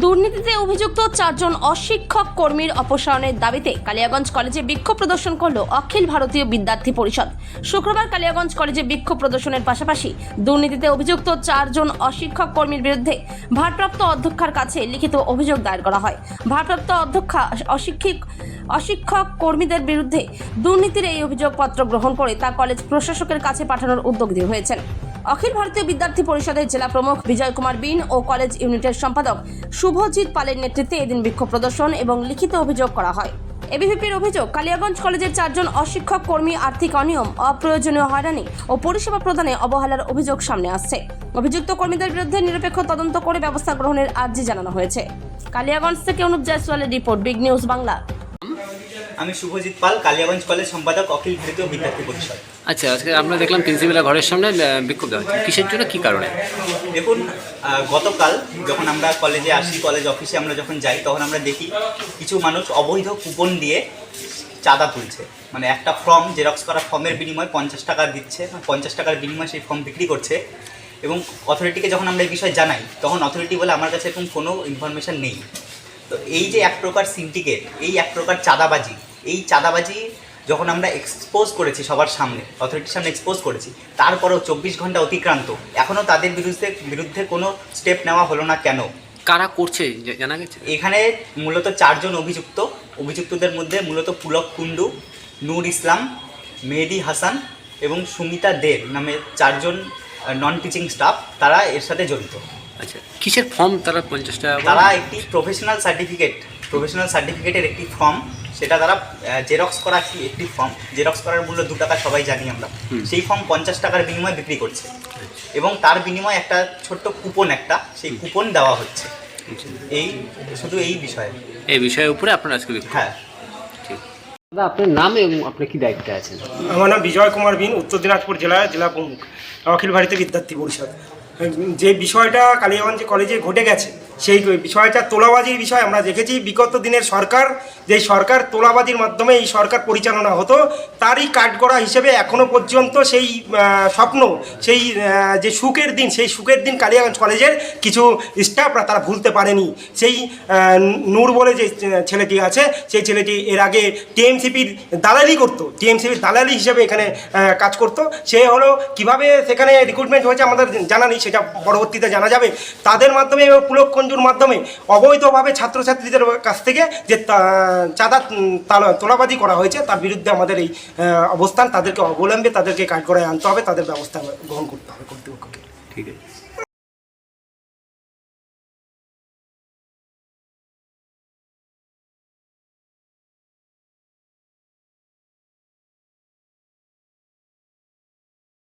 দুর্নীতিতে অভিযুক্ত 4 জন অশিক্ষক কর্মীর অপসারণের দাবিতে কালিয়াগঞ্জ কলেজে বিক্ষোভ প্রদর্শন করল অখিল ভারতীয় বিদ্যার্থী পরিষদ। শুক্রবার কালিয়াগঞ্জ কলেজে বিক্ষোভ প্রদর্শনের পাশাপাশি দুর্নীতিতে অভিযুক্ত 4 জন অশিক্ষক কর্মীর বিরুদ্ধে ভারপ্রাপ্ত অধ্যক্ষার কাছে লিখিত অভিযোগ দায়ের করা হয়। ভারপ্রাপ্ত অধ্যক্ষা অশিক্ষক কর্মীদের বিরুদ্ধে দুর্নীতির এই অভিযোগপত্র গ্রহণ করে তা কলেজ প্রশাসকের কাছে পাঠানোর উদ্যোগী হয়েছেন। অখিল ভারতীয় বিদ্যার্থী পরিষদের জেলা প্রমুখ বিজয় কুমার বিন ও কলেজ ইউনিটের সম্পাদক শুভজিৎ পালের নেতৃত্বে এদিন বিক্ষোভ প্রদর্শন এবং লিখিত অভিযোগ করা হয়। এবিভিপির অভিযোগ, কালিয়াগঞ্জ কলেজের 4 জন অশিক্ষক কর্মী আর্থিক অনিয়ম, অপ্রয়োজনীয় হয়রানি ও পরিষেবা প্রদানে অবহেলার অভিযোগ সামনে আসছে। অভিযুক্ত কর্মীদের বিরুদ্ধে নিরপেক্ষ তদন্ত করে ব্যবস্থা গ্রহণের আর্জি জানানো হয়েছে। কালিয়াগঞ্জ থেকে অনুপ জয়সওয়ালের রিপোর্ট, বিগ নিউজ বাংলা। আমি শুভজিৎ পাল, কালিয়াগঞ্জ কলেজ সম্পাদক, অখিল ভারতীয় বিদ্যার্থী পরিষদ। আচ্ছা, আজকে আমরা দেখলাম প্রিন্সিপালের ঘরের সামনে বিক্ষোভ দেওয়া হচ্ছে, কিসের জন্য, কী কারণে? দেখুন, গতকাল যখন আমরা কলেজে আসি, কলেজ অফিসে আমরা যখন যাই, তখন আমরা দেখি কিছু মানুষ অবৈধ কুপন দিয়ে চাঁদা তুলছে। মানে একটা ফর্ম, জেরক্স করা ফর্মের বিনিময়ে 50 টাকা দিচ্ছে, 50 টাকার বিনিময়ে সেই ফর্ম বিক্রি করছে। এবং অথরিটিকে যখন আমরা এই বিষয়ে জানাই, তখন অথরিটি বলে আমার কাছে এরকম কোনো ইনফরমেশান নেই। তো এই যে এক প্রকার সিন্ডিকেট, এই এক প্রকার চাঁদাবাজি, এই চাঁদাবাজি যখন আমরা এক্সপোজ করেছি সবার সামনে, অথরিটির সামনে এক্সপোজ করেছি, তারপরেও 24 ঘন্টা অতিক্রান্ত, এখনও তাদের বিরুদ্ধে কোনো স্টেপ নেওয়া হলো না কেন? কারা করছে জানা গেছে? এখানে মূলত 4 জন অভিযুক্তদের মধ্যে মূলত পুলক কুন্ডু, নূর ইসলাম, মেহেদি হাসান এবং সুমিতা দেব নামে 4 জন নন টিচিং স্টাফ, তারা এর সাথে জড়িত। আচ্ছা, কিসের ফর্ম তারা 50 টাকা? তারা একটি প্রফেশনাল সার্টিফিকেটের একটি ফর্ম, সেটা তারা জেরক্স করা একটি ফর্ম, জেরক্স করার মূল্য 2 টাকা, সবাই জানি আমরা। সেই ফর্ম 50 টাকার বিনিময়ে বিক্রি করছে এবং তার বিনিময়ে একটা ছোট্ট কুপন, সেই কুপন দেওয়া হচ্ছে। শুধু এই বিষয়ের উপরে আপনার আজকে বিক্ষোভ? হ্যাঁ। দাদা, আপনার নাম এবং আপনি কি দায়িত্বে আছেন? আমার নাম বিজয় কুমার বিন, উত্তর দিনাজপুর জেলা প্রমুখ, অখিল ভারতীয় বিদ্যার্থী পরিষদ। যে বিষয়টা কালিয়াগঞ্জ কলেজে ঘটে গেছে, সেই বিষয়টা তোলাবাজির বিষয়। আমরা দেখেছি বিগত দিনের সরকার, যেই সরকার তোলাবাজির মাধ্যমে এই সরকার পরিচালনা হতো, তারই কাঠগড়া হিসেবে এখনও পর্যন্ত সেই স্বপ্ন, সেই যে সুখের দিন, সেই সুখের দিন কালিয়াগঞ্জ কলেজের কিছু স্টাফরা তারা ভুলতে পারেনি। সেই নূর বলে যে ছেলেটি আছে, সেই ছেলেটি এর আগে টিএমসিপির দালালি করতো, টিএমসিপির দালালি হিসেবে এখানে কাজ করতো। সে হলো কিভাবে সেখানে রিক্রুটমেন্ট হয়েছে আমাদের জানা নেই, সেটা পরবর্তীতে জানা যাবে। তাদের মাধ্যমে পুলক কুঞ্জুর মাধ্যমে অবৈধভাবে ছাত্রছাত্রীদের কাছ থেকে যে চাঁদা তোলাবাজি করা হয়েছে, তার বিরুদ্ধে আমাদের এই অবস্থান। তাদেরকে অবলম্বে তাদেরকে কাঠগড়ায় আনতে হবে, তাদের ব্যবস্থা গ্রহণ করতে হবে কর্তৃপক্ষকে। ঠিক আছে।